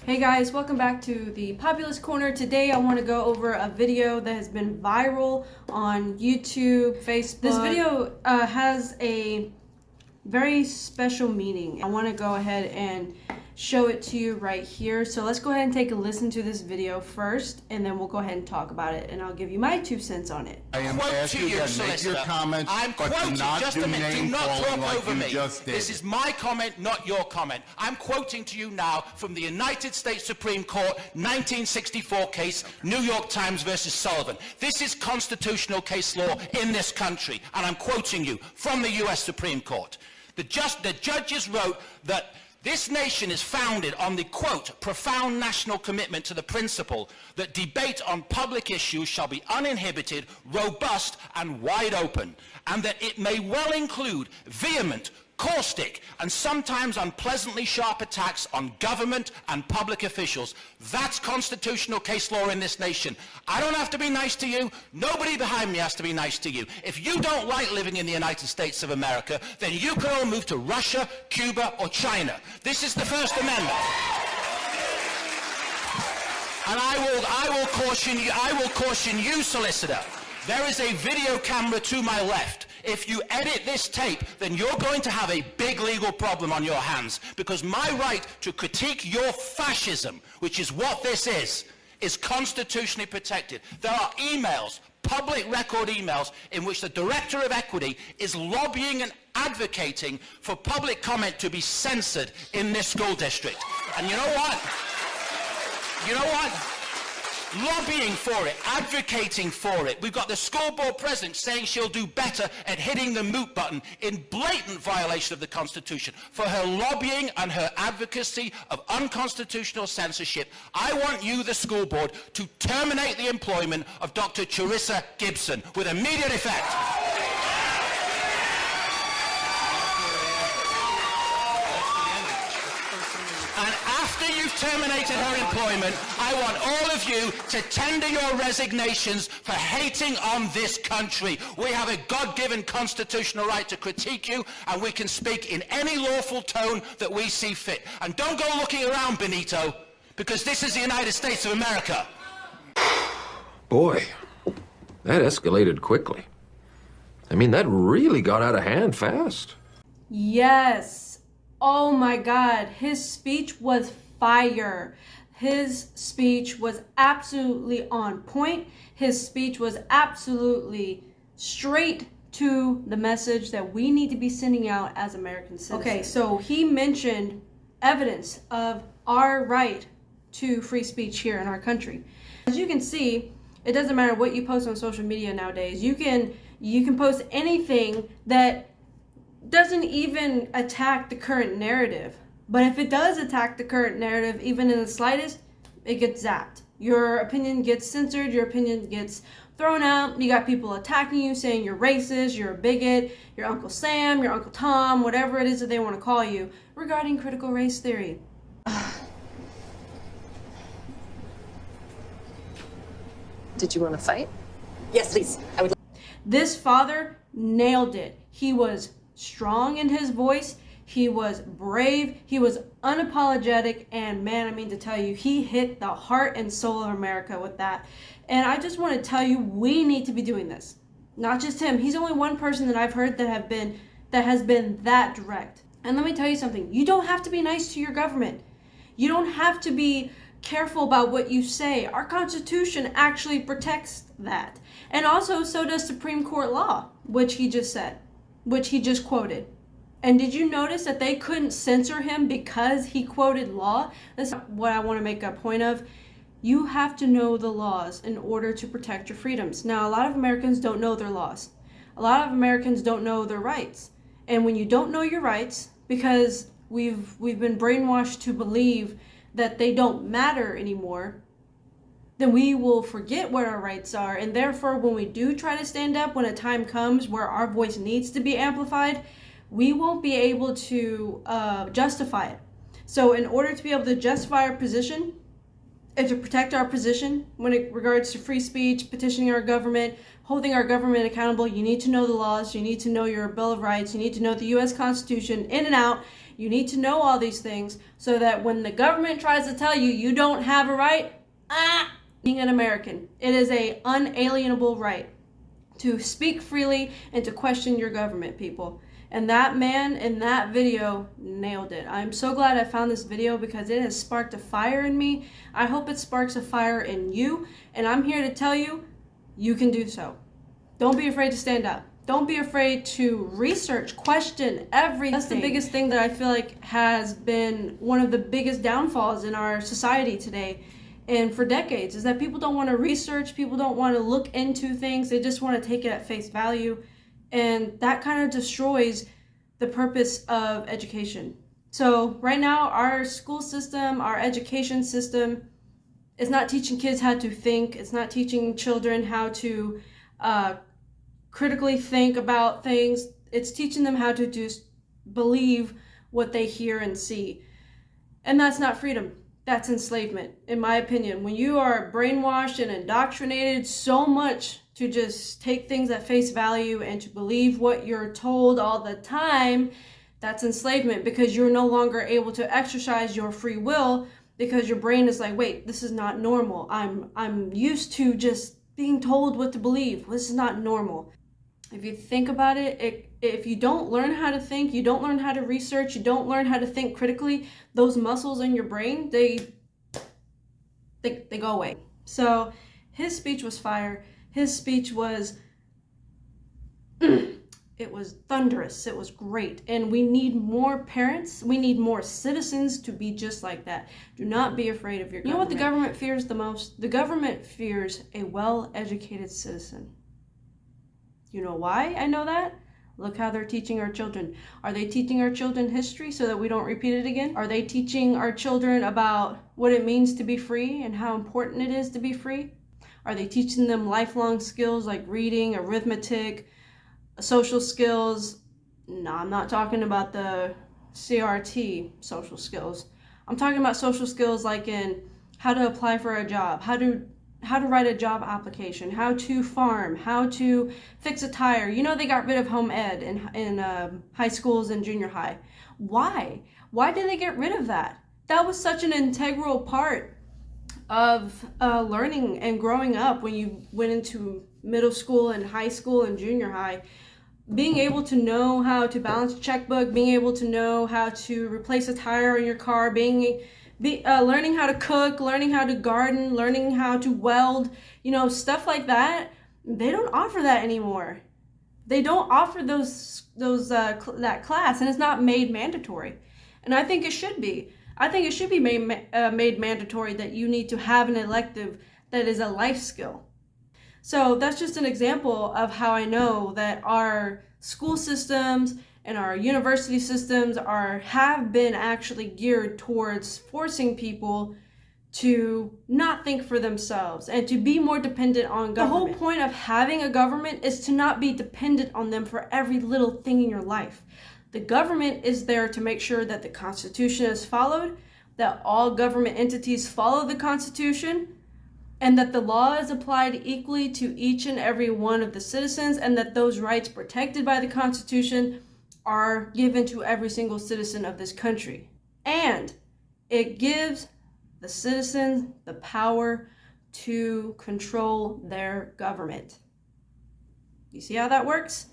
Hey guys, welcome back to the Populist Corner. Today I want to go over a video that has been viral on YouTube, Facebook. This video has a very special meaning. I want to go ahead and show it to you right here. So let's go ahead and take a listen to this video first, and then we'll go ahead and talk about it, and I'll give you my 2 cents on it. I am asking you to make your comments, but do not do name calling like you just did. This is my comment, not your comment. I'm quoting to you now from the United States Supreme Court 1964 case, New York Times versus Sullivan. This is constitutional case law in this country, and I'm quoting you from the U.S. Supreme Court. The judges wrote that this nation is founded on the, quote, profound national commitment to the principle that debate on public issues shall be uninhibited, robust, and wide open, and that it may well include vehement, caustic, and sometimes unpleasantly sharp attacks on government and public officials. That's constitutional case law in this nation. I don't have to be nice to you. Nobody behind me has to be nice to you. If you don't like living in the United States of America, then you can all move to Russia, Cuba, or China. This is the First Amendment. And I will caution you, solicitor. There is a video camera to my left. If you edit this tape, then you're going to have a big legal problem on your hands, because my right to critique your fascism, which is what this is constitutionally protected. There are emails, public record emails, in which the Director of Equity is lobbying and advocating for public comment to be censored in this school district. And you know what? Lobbying for it, advocating for it. We've got the school board president saying she'll do better at hitting the mute button in blatant violation of the Constitution. For her lobbying and her advocacy of unconstitutional censorship, I want you, the school board, to terminate the employment of Dr. Charissa Gibson with immediate effect. And after you've terminated her employment, I want all of you to tender your resignations for hating on this country. We have a God-given constitutional right to critique you, and we can speak in any lawful tone that we see fit. And don't go looking around, Benito, because this is the United States of America. Boy, that escalated quickly. I mean, that really got out of hand fast. Yes. Oh my God, his speech was fire. His speech was absolutely on point. His speech was absolutely straight to the message that we need to be sending out as American citizens. Okay, so he mentioned evidence of our right to free speech here in our country. As you can see, it doesn't matter what you post on social media nowadays. You can post anything that doesn't even attack the current narrative. But if it does attack the current narrative, even in the slightest, it gets zapped. Your opinion gets censored, your opinion gets thrown out. You got people attacking you, saying you're racist, you're a bigot, your Uncle Sam, your Uncle Tom, whatever it is that they want to call you, regarding critical race theory. Did you want to fight? Yes, please. I would. This father nailed it. He was strong in his voice, he was brave, he was unapologetic, and man, I mean to tell you, he hit the heart and soul of America with that. And I just want to tell you, we need to be doing this. Not just him. He's only one person that I've heard that has been that direct. And let me tell you something, you don't have to be nice to your government. You don't have to be careful about what you say. Our Constitution actually protects that. And also, so does Supreme Court law, which he just said, which he just quoted. And did you notice that they couldn't censor him because he quoted law? That's what I want to make a point of. You have to know the laws in order to protect your freedoms. Now, a lot of Americans don't know their laws. A lot of Americans don't know their rights. And when you don't know your rights, because we've been brainwashed to believe that they don't matter anymore, then we will forget what our rights are. And therefore, when we do try to stand up, when a time comes where our voice needs to be amplified, we won't be able to justify it. So in order to be able to justify our position and to protect our position when it regards to free speech, petitioning our government, holding our government accountable, you need to know the laws, you need to know your Bill of Rights, you need to know the U.S. Constitution in and out. You need to know all these things so that when the government tries to tell you you don't have a right, being an American, it is a unalienable right to speak freely and to question your government, people. And that man in that video nailed it. I'm so glad I found this video because it has sparked a fire in me. I hope it sparks a fire in you. And I'm here to tell you, you can do so. Don't be afraid to stand up. Don't be afraid to research, question everything. That's the biggest thing that I feel like has been one of the biggest downfalls in our society today and for decades, is that people don't want to research, people don't want to look into things, they just want to take it at face value. And that kind of destroys the purpose of education. So right now, our school system, our education system is not teaching kids how to think. It's not teaching children how to critically think about things. It's teaching them how to just believe what they hear and see. And that's not freedom. That's enslavement, in my opinion. When you are brainwashed and indoctrinated so much to just take things at face value and to believe what you're told all the time, that's enslavement, because you're no longer able to exercise your free will because your brain is like, wait, this is not normal. I'm used to just being told what to believe. This is not normal. If you think about it, if you don't learn how to think, you don't learn how to research, you don't learn how to think critically, those muscles in your brain, they go away. So his speech was fire. His speech was, it was thunderous. It was great. And we need more parents. We need more citizens to be just like that. Do not be afraid of your government. You know what the government fears the most? The government fears a well-educated citizen. You know why I know that? Look how they're teaching our children. Are they teaching our children history so that we don't repeat it again? Are they teaching our children about what it means to be free and how important it is to be free? Are they teaching them lifelong skills like reading, arithmetic, social skills? No, I'm not talking about the CRT social skills. I'm talking about social skills like in how to apply for a job, how to write a job application, how to farm, how to fix a tire. You know, they got rid of home ed in high schools and junior high. Why? Why did they get rid of that? That was such an integral part of learning and growing up when you went into middle school and high school and junior high. Being able to know how to balance a checkbook, being able to know how to replace a tire in your car, learning how to cook, learning how to garden, learning how to weld, you know, stuff like that. They don't offer that anymore. They don't offer that class, and it's not made mandatory. And I think it should be. I think it should be made mandatory that you need to have an elective that is a life skill. So that's just an example of how I know that our school systems and our university systems have been actually geared towards forcing people to not think for themselves and to be more dependent on government. The whole point of having a government is to not be dependent on them for every little thing in your life. The government is there to make sure that the Constitution is followed, that all government entities follow the Constitution, and that the law is applied equally to each and every one of the citizens, and that those rights protected by the Constitution are given to every single citizen of this country. And it gives the citizens the power to control their government. You see how that works?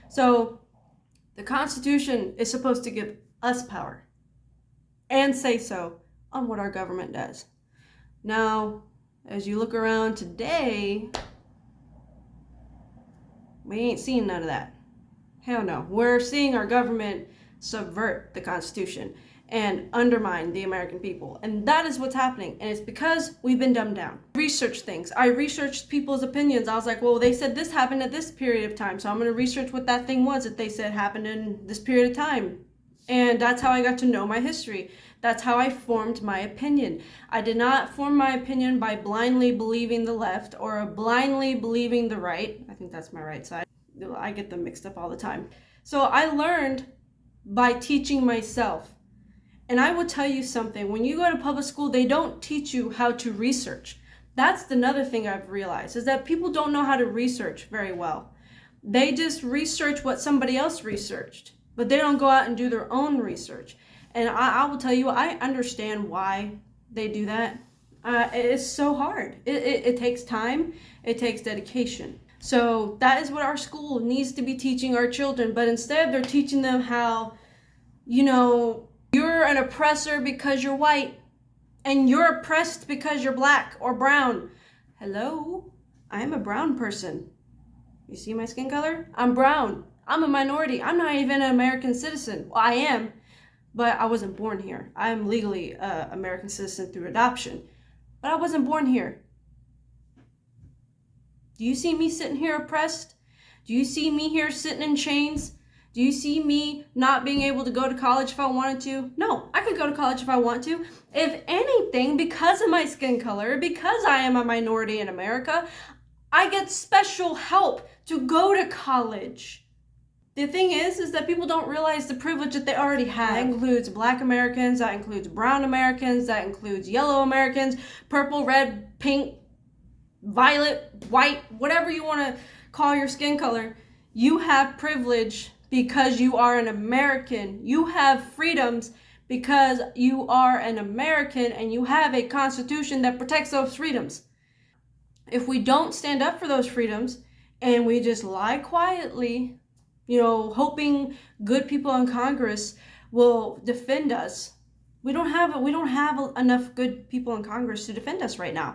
So the Constitution is supposed to give us power and say so on what our government does. Now, as you look around today, we ain't seeing none of that. Hell no. We're seeing our government subvert the Constitution and undermine the American people. And that is what's happening. And it's because we've been dumbed down. Research things. I researched people's opinions. I was like, well, they said this happened at this period of time, so I'm going to research what that thing was that they said happened in this period of time. And that's how I got to know my history. That's how I formed my opinion. I did not form my opinion by blindly believing the left or blindly believing the right. I think that's my right side. I get them mixed up all the time. So I learned by teaching myself. And I will tell you something. When you go to public school, they don't teach you how to research. That's another thing I've realized, is that people don't know how to research very well. They just research what somebody else researched. but they don't go out and do their own research. And I will tell you, I understand why they do that. It's so hard. It takes time. It takes dedication. So that is what our school needs to be teaching our children. But instead, they're teaching them how, you're an oppressor because you're white, and you're oppressed because you're black or brown. Hello, I am a brown person. You see my skin color? I'm brown. I'm a minority. I'm not even an American citizen. Well, I am, but I wasn't born here. I am legally an American citizen through adoption, but I wasn't born here. Do you see me sitting here oppressed? Do you see me here sitting in chains? Do you see me not being able to go to college if I wanted to? No, I could go to college if I want to. If anything, because of my skin color, because I am a minority in America, I get special help to go to college. The thing is that people don't realize the privilege that they already have. That includes black Americans, that includes brown Americans, that includes yellow Americans, purple, red, pink, violet, white, whatever you want to call your skin color. You have privilege because you are an American. You have freedoms because you are an American, and you have a constitution that protects those freedoms. If we don't stand up for those freedoms and we just lie quietly, hoping good people in Congress will defend us, we don't have enough good people in Congress to defend us right now.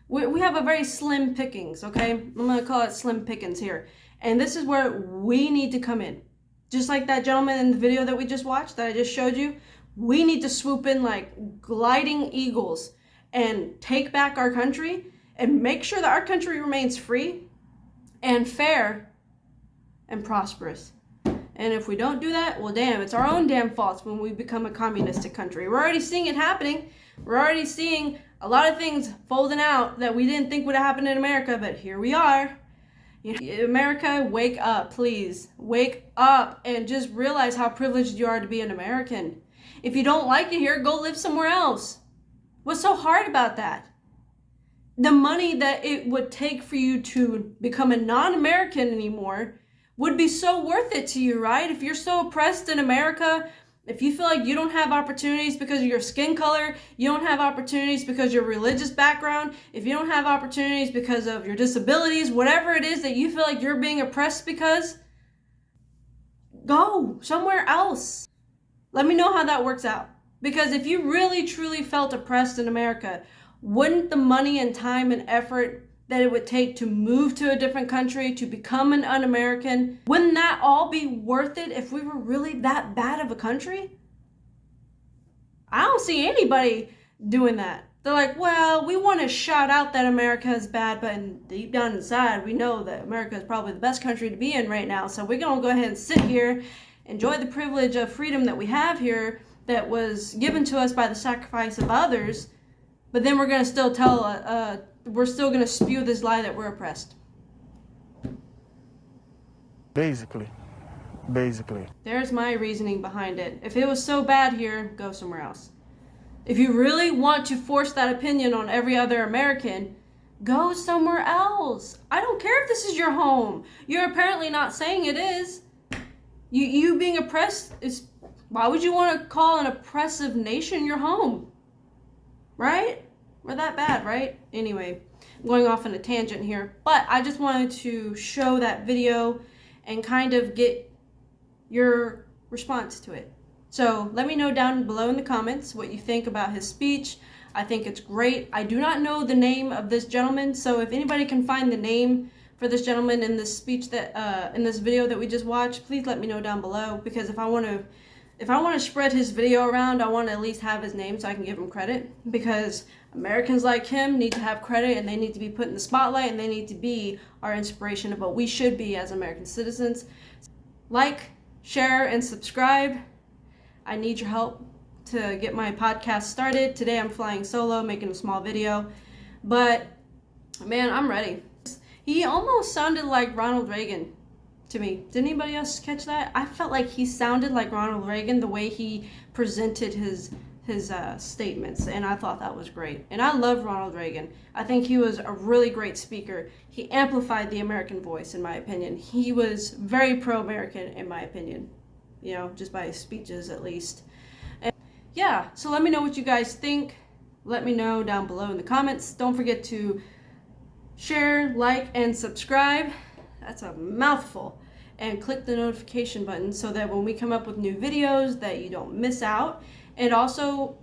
We have a very slim pickings, okay? I'm going to call it slim pickings here. And this is where we need to come in. Just like that gentleman in the video that we just watched, that I just showed you, we need to swoop in like gliding eagles and take back our country and make sure that our country remains free and fair and prosperous. And if we don't do that, well, damn, it's our own damn faults when we become a communistic country. We're already seeing it happening. We're already seeing a lot of things folding out that we didn't think would happen in America, but here we are. America, wake up, please. Wake up and just realize how privileged you are to be an American. If you don't like it here, go live somewhere else. What's so hard about that? The money that it would take for you to become a non-American anymore would be so worth it to you, right? If you're so oppressed in America, if you feel like you don't have opportunities because of your skin color, you don't have opportunities because of your religious background, if you don't have opportunities because of your disabilities, whatever it is that you feel like you're being oppressed because, go somewhere else. Let me know how that works out. Because if you really, truly felt oppressed in America, wouldn't the money and time and effort that it would take to move to a different country, to become an un-American, wouldn't that all be worth it if we were really that bad of a country? I don't see anybody doing that. They're like, well, we want to shout out that America is bad, but deep down inside, we know that America is probably the best country to be in right now. So we're going to go ahead and sit here, enjoy the privilege of freedom that we have here that was given to us by the sacrifice of others, but then we're going to still we're still going to spew this lie that we're oppressed. Basically. There's my reasoning behind it. If it was so bad here, go somewhere else. If you really want to force that opinion on every other American, go somewhere else. I don't care if this is your home. You're apparently not saying it is. You being oppressed is... Why would you want to call an oppressive nation your home? Right? We're that bad, right? Anyway, I'm going off on a tangent here, but I just wanted to show that video and kind of get your response to it. So let me know down below in the comments what you think about his speech. I think it's great. I do not know the name of this gentleman, so if anybody can find the name for this gentleman in this speech that in this video that we just watched, please let me know down below, because if I want to spread his video around, I want to at least have his name so I can give him credit, because Americans like him need to have credit, and they need to be put in the spotlight, and they need to be our inspiration of what we should be as American citizens. Like, share, and subscribe. I need your help to get my podcast started. Today I'm flying solo, making a small video, but man, I'm ready. He almost sounded like Ronald Reagan to me. Did anybody else catch that? I felt like he sounded like Ronald Reagan the way he presented his statements, and I thought that was great. And I love Ronald Reagan. I think he was a really great speaker. He amplified the American voice, in my opinion. He was very pro-American, in my opinion. you know, just by his speeches at least. And yeah, so let me know what you guys think. Let me know down below in the comments. Don't forget to share, like, and subscribe. That's a mouthful. And click the notification button so that when we come up with new videos that you don't miss out. And also,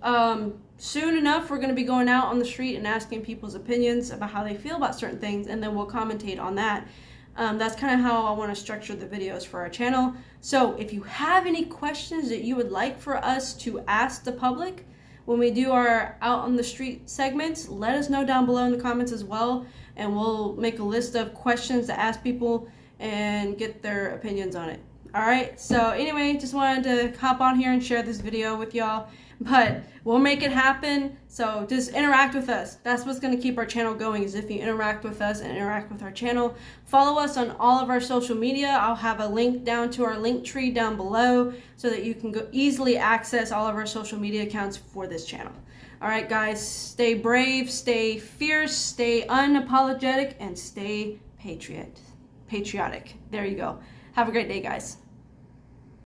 soon enough, we're going to be going out on the street and asking people's opinions about how they feel about certain things, and then we'll commentate on that. That's kind of how I want to structure the videos for our channel. So if you have any questions that you would like for us to ask the public when we do our out on the street segments, let us know down below in the comments as well, and we'll make a list of questions to ask people and get their opinions on it. Alright, so anyway, just wanted to hop on here and share this video with y'all, but we'll make it happen. So just interact with us. That's what's going to keep our channel going, is if you interact with us and interact with our channel. Follow us on all of our social media. I'll have a link down to our link tree down below so that you can go easily access all of our social media accounts for this channel. Alright guys, stay brave, stay fierce, stay unapologetic, and stay patriotic. There you go. Have a great day, guys.